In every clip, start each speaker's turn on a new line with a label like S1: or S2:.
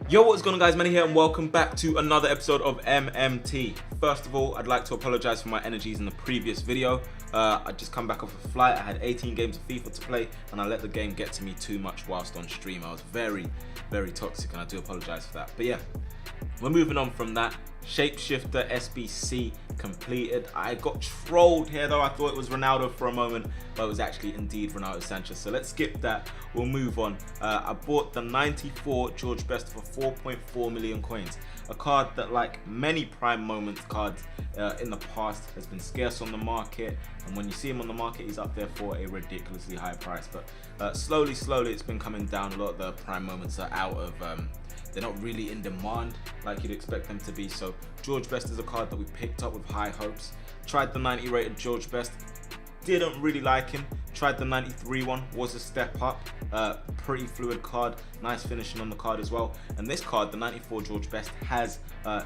S1: Yo, what's going on guys, Manny here and welcome back to another episode of MMT. First of all, I'd like to apologize for my energies in the previous video. I just come back off a flight. I had 18 games of FIFA to play and I let the game get to me too much whilst on stream. I was very toxic and I do apologize for that. But yeah, we're moving on from that. Shapeshifter SBC completed. I got trolled here though. I thought it was Ronaldo for a moment, but it was actually indeed Ronaldo Sanchez. So let's skip that. We'll move on. I bought the 94 George Best for 4.4 million coins. A card that, like many prime moments cards in the past, has been scarce on the market. And when you see him on the market, he's up there for a ridiculously high price. But slowly, it's been coming down. A lot of the prime moments are out of... they're not really in demand like you'd expect them to be. So George Best is a card that we picked up with high hopes. Tried the 90 rated George Best, didn't really like him. Tried the 93 one, was a step up. Pretty fluid card, nice finishing on the card as well. And this card, the 94 George Best, has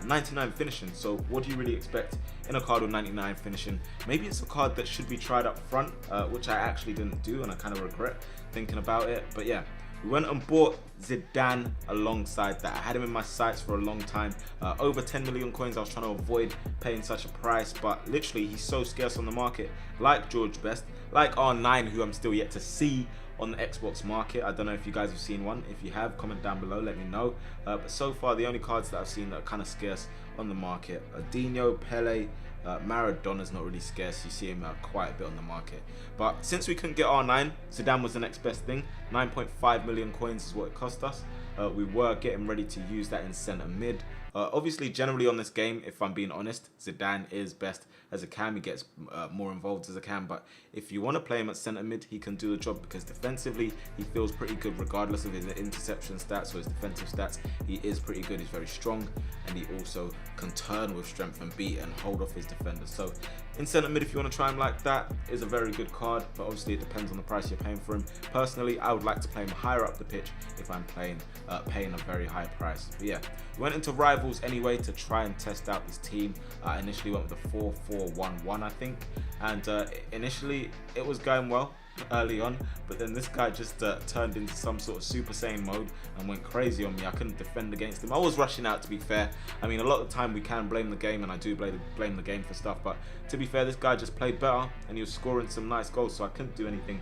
S1: 99 finishing. So what do you really expect in a card with 99 finishing? Maybe it's a card that should be tried up front, which I actually didn't do and I kind of regret thinking about it. But yeah, we went and bought Zidane alongside that. I had him in my sights for a long time. Over 10 million coins. I was trying to avoid paying such a price, but literally he's so scarce on the market. Like George Best, like R9, who I'm still yet to see on the Xbox market. I don't know if you guys have seen one. If you have, comment down below, let me know. But so far, the only cards that I've seen that are kind of scarce on the market are Dino, Pele, Maradona's not really scarce. You see him quite a bit on the market. But since we couldn't get R9, Zidane was the next best thing. 9.5 million coins is what it cost us. We were getting ready to use that in centre mid. Obviously, generally on this game, if I'm being honest, Zidane is best as a cam. He gets more involved as a cam. But if you want to play him at centre mid, he can do the job because defensively, he feels pretty good regardless of his interception stats or his defensive stats. He is pretty good. He's very strong. And he also can turn with strength and beat and hold off his defenders. So in centre mid, if you want to try him like that, is a very good card. But obviously, it depends on the price you're paying for him. Personally, I would like to play him higher up the pitch if I'm paying a very high price. But yeah, we went into rivals anyway to try and test out this team. I initially went with the 4-4-1-1, I think, and initially it was going well early on, but then this guy just turned into some sort of Super Saiyan mode and went crazy on me. I couldn't defend against him. I was rushing out, to be fair. I mean, a lot of the time we can blame the game, and I do blame the game for stuff, but to be fair, this guy just played better and he was scoring some nice goals, so I couldn't do anything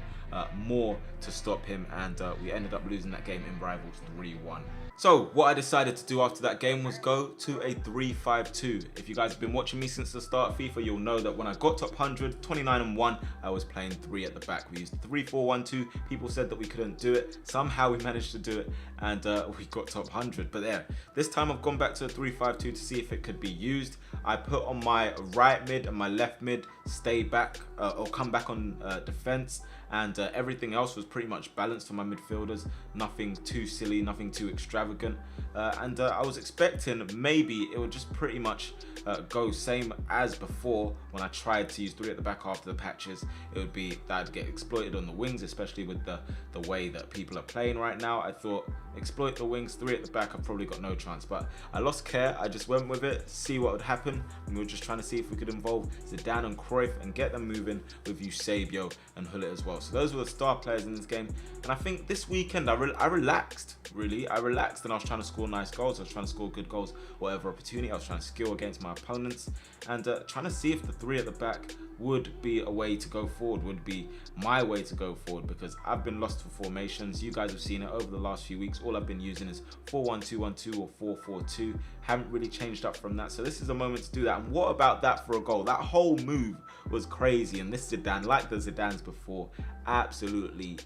S1: more to stop him, and we ended up losing that game in rivals 3-1. So what I decided to do after that game was go to a 3-5-2. If you guys have been watching me since the start of FIFA, you'll know that when I got top 100, 29 and 1, I was playing 3 at the back. We used 3-4-1-2. People said that we couldn't do it. Somehow we managed to do it, and we got top 100. But yeah, this time I've gone back to a 3-5-2 to see if it could be used. I put on my right mid and my left mid stay back or come back on defense, and everything else was pretty much balanced for my midfielders. Nothing too silly, nothing too extravagant, and I was expecting maybe it would just pretty much go same as before when I tried to use 3 at the back after the patches. It would be that I'd get exploited on the wings, especially with the way that people are playing right now. I thought exploit the wings, 3 at the back, I've probably got no chance, but I lost care. I just went with it, see what would happen, and we were just trying to see if we could involve Zidane and Cruyff and get them moving with Eusebio and Hullet as well. So those were the star players in this game, and I think this weekend I relaxed, really. I relaxed and I was trying to score nice goals. I was trying to score good goals, whatever opportunity. I was trying to skill against my opponents and trying to see if the 3 at the back would be a way to go forward, would be my way to go forward, because I've been lost for formations. You guys have seen it over the last few weeks. All I've been using is 4-1-2-1-2 or 4-4-2. Haven't really changed up from that. So this is a moment to do that. And what about that for a goal? That whole move was crazy. And this Zidane, like the Zidanes before, absolutely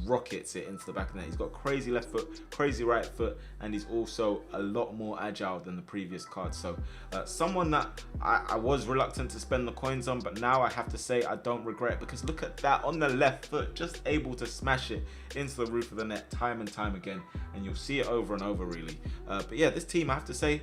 S1: rockets it into the back of the net. He's got crazy left foot, crazy right foot, and he's also a lot more agile than the previous card. So someone that I was reluctant to spend the coins on, but now I have to say I don't regret it, because look at that on the left foot, just able to smash it into the roof of the net time and time again, and you'll see it over and over, really. But yeah, this team, I have to say,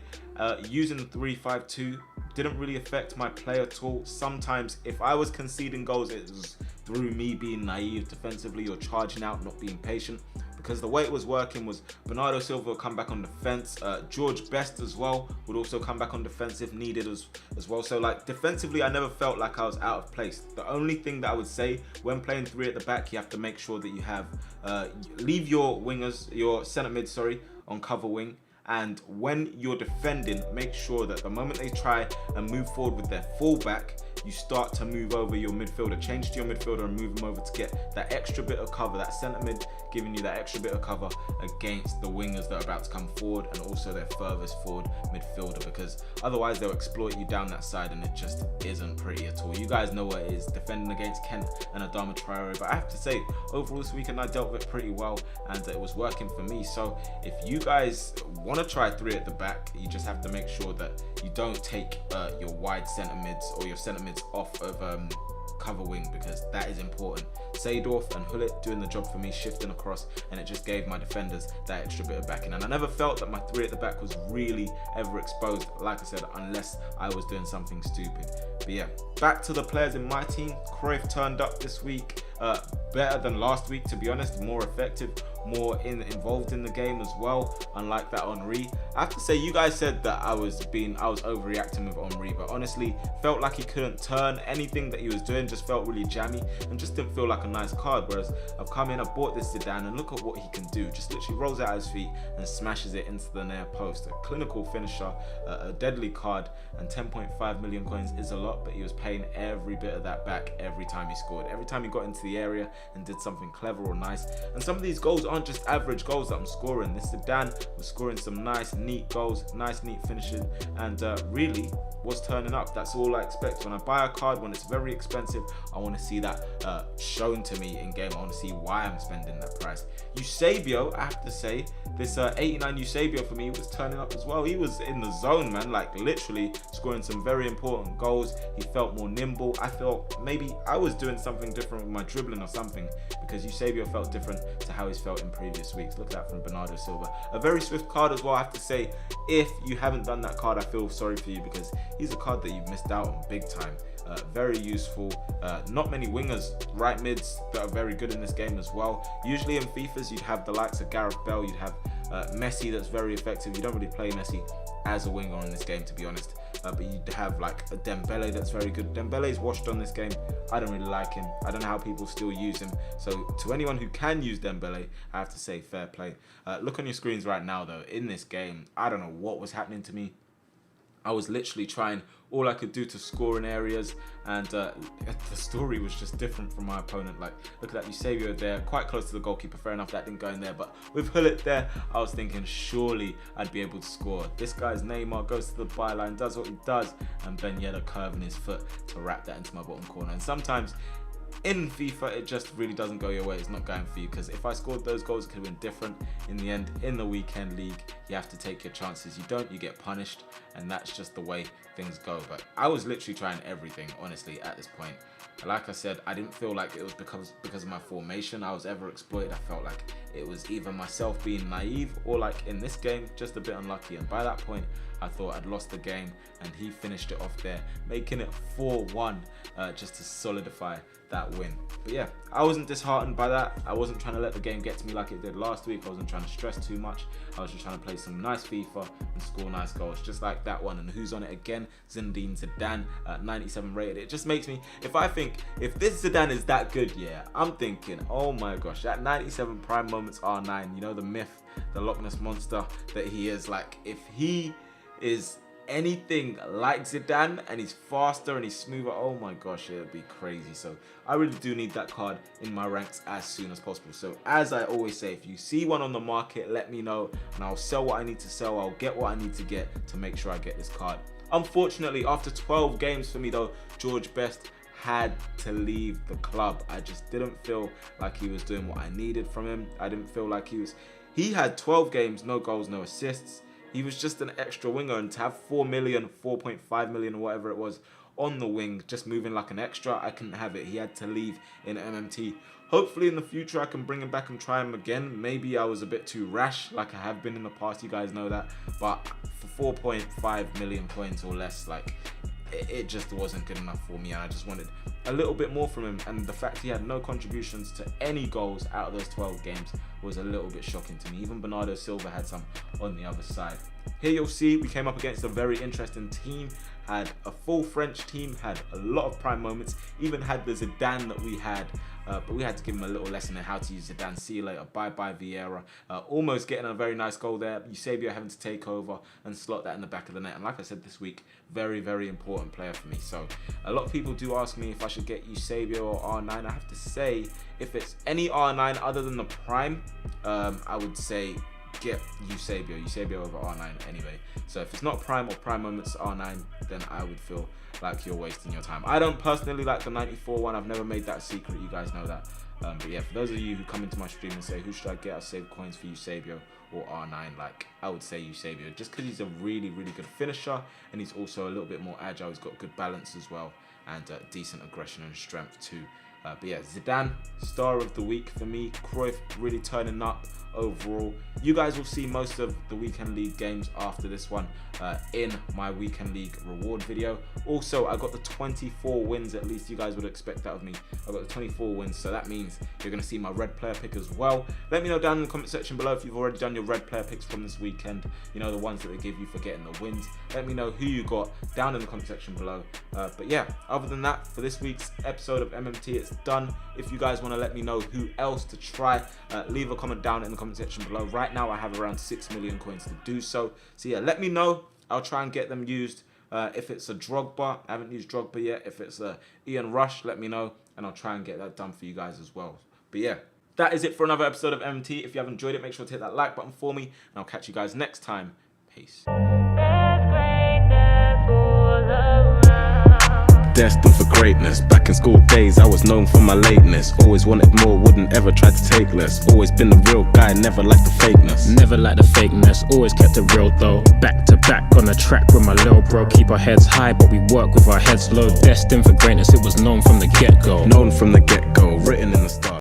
S1: using the 3-5-2 didn't really affect my play at all. Sometimes if I was conceding goals, it was through me being naive defensively or charging out, not being patient, because the way it was working was Bernardo Silva would come back on defense, George Best as well would also come back on defense if needed as well. So like defensively, I never felt like I was out of place. The only thing that I would say when playing 3 at the back, you have to make sure that you have leave your wingers, your centre mid, sorry, on cover wing, And when you're defending, make sure that the moment they try and move forward with their fullback, you start to move over your midfielder, change to your midfielder and move them over to get that extra bit of cover, that centre mid giving you that extra bit of cover against the wingers that are about to come forward, and also their furthest forward midfielder, because otherwise they'll exploit you down that side and it just isn't pretty at all. You guys know what it is, defending against Kent and Adama Traore, but I have to say, overall this weekend I dealt with it pretty well and it was working for me. So if you guys want to try 3 at the back, you just have to make sure that you don't take your wide centre mids or your centre mids off of cover wing, because that is important. Seedorf and Hullet doing the job for me, shifting across, and it just gave my defenders that extra bit of backing. And I never felt that my 3 at the back was really ever exposed, like I said, unless I was doing something stupid. But yeah, back to the players in my team. Cruyff turned up this week, better than last week, to be honest, more effective, more involved in the game as well, unlike that Henry. I have to say, you guys said that I was overreacting with Henry, but honestly felt like he couldn't turn. Anything that he was doing just felt really jammy and just didn't feel like a nice card. Whereas I've come in, I've bought this Zidane, and look at what he can do. Just literally rolls out his feet and smashes it into the near post. A clinical finisher, a deadly card, and 10.5 million coins is a lot, but he was paying every bit of that back every time he scored, every time he got into the area and did something clever or nice. And some of these goals aren't just average goals that I'm scoring. This Zidane was scoring some nice, neat goals, nice, neat finishing, and really was turning up. That's all I expect. When I buy a card, when it's very expensive, I want to see that shown to me in game. I want to see why I'm spending that price. Eusebio, I have to say, this 89 Eusebio for me was turning up as well. He was in the zone, man, like literally scoring some very important goals. He felt more nimble. I felt maybe I was doing something different with my dribbling or something, because Eusebio felt different to how he's felt in previous weeks. Look at that from Bernardo Silva. A very swift card as well, I have to say. If you haven't done that card, I feel sorry for you, because he's a card that you've missed out on big time. Very useful. Not many wingers, right mids that are very good in this game as well. Usually in FIFAs you'd have the likes of Gareth Bale, you'd have Messi that's very effective. You don't really play Messi as a winger in this game, to be honest, but you'd have like a Dembele that's very good. Dembele's washed on this game. I don't really like him. I don't know how people still use him. So to anyone who can use Dembele, I have to say fair play. Look on your screens right now though, in this game, I don't know what was happening to me. I was literally trying all I could do to score in areas, and the story was just different from my opponent. Like, look at that Eusebio there, quite close to the goalkeeper. Fair enough, that didn't go in there, but with Hullet there, I was thinking surely I'd be able to score. This guy's Neymar goes to the byline, does what he does, and Ben Yedder curving his foot to wrap that into my bottom corner. And sometimes in FIFA, it just really doesn't go your way. It's not going for you, because if I scored those goals, it could have been different. In the end, in the weekend league, you have to take your chances. You don't, you get punished, and that's just the way things go. But I was literally trying everything, honestly, at this point. Like I said, I didn't feel like it was because of my formation I was ever exploited. I felt like it was either myself being naive or, like in this game, just a bit unlucky. And by that point, I thought I'd lost the game, and he finished it off there, making it 4-1 just to solidify that win. But yeah, I wasn't disheartened by that. I wasn't trying to let the game get to me like it did last week. I wasn't trying to stress too much. I was just trying to play some nice FIFA and score nice goals, just like that one. And who's on it again? Zinedine Zidane, 97 rated. It just makes me, if this Zidane is that good, yeah, I'm thinking, oh my gosh, that 97 prime moments R9, you know, the myth, the Loch Ness monster that he is. Like, if he is anything like Zidane and he's faster and he's smoother, oh my gosh, it would be crazy. So I really do need that card in my ranks as soon as possible. So as I always say, if you see one on the market, let me know and I'll sell what I need to sell. I'll get what I need to get to make sure I get this card. Unfortunately, after 12 games for me though, George Best had to leave the club. I just didn't feel like he was doing what I needed from him. I didn't feel like he had 12 games, no goals, no assists. He was just an extra winger, and to have 4 million, 4.5 million or whatever it was on the wing, just moving like an extra, I couldn't have it. He had to leave in MMT. Hopefully in the future I can bring him back and try him again. Maybe I was a bit too rash like I have been in the past, you guys know that. But for 4.5 million coins or less, like, it just wasn't good enough for me, and I just wanted a little bit more from him. And the fact he had no contributions to any goals out of those 12 games was a little bit shocking to me. Even Bernardo Silva had some on the other side. Here you'll see we came up against a very interesting team, had a full French team, had a lot of prime moments, even had the Zidane that we had. but we had to give him a little lesson in how to use Zidane. See you later. Bye-bye, Vieira. Almost getting a very nice goal there. Eusebio having to take over and slot that in the back of the net. And like I said this week, very, very important player for me. So a lot of people do ask me if I should get Eusebio or R9. I have to say, if it's any R9 other than the Prime, I would say get Eusebio over R9 anyway. So if it's not Prime or Prime Moments R9, then I would feel like you're wasting your time. I don't personally like the 94 one. I've never made that a secret. You guys know that. But yeah, for those of you who come into my stream and say, who should I get? I save coins for Eusebio or R9. Like, I would say Eusebio, just because he's a really, really good finisher, and he's also a little bit more agile. He's got good balance as well, and decent aggression and strength too. But yeah, Zidane, star of the week for me. Cruyff really turning up overall. You guys will see most of the Weekend League games after this one in my Weekend League reward video. Also, I got the 24 wins, at least you guys would expect that of me. I got the 24 wins, so that means you're going to see my red player pick as well. Let me know down in the comment section below if you've already done your red player picks from this weekend. You know, the ones that they give you for getting the wins. Let me know who you got down in the comment section below. But yeah, other than that, for this week's episode of MMT, it's done. If you guys want to let me know who else to try, leave a comment down in the comment section below. Right now I have around 6 million coins to do so. So yeah, let me know. I'll try and get them used. If it's a Drogba, I haven't used Drogba yet. If it's a Ian Rush, let me know, and I'll try and get that done for you guys as well. But yeah, that is it for another episode of MMT. If you have enjoyed it, make sure to hit that like button for me, and I'll catch you guys next time. Peace.
S2: Destined for greatness. Back in school days, I was known for my lateness. Always wanted more, wouldn't ever try to take less. Always been the real guy, never liked the fakeness.
S3: Never liked the fakeness, always kept it real though. Back to back on the track with my little bro. Keep our heads high, but we work with our heads low. Destined for greatness, it was known from the get-go.
S2: Known from the get-go, written in the stars.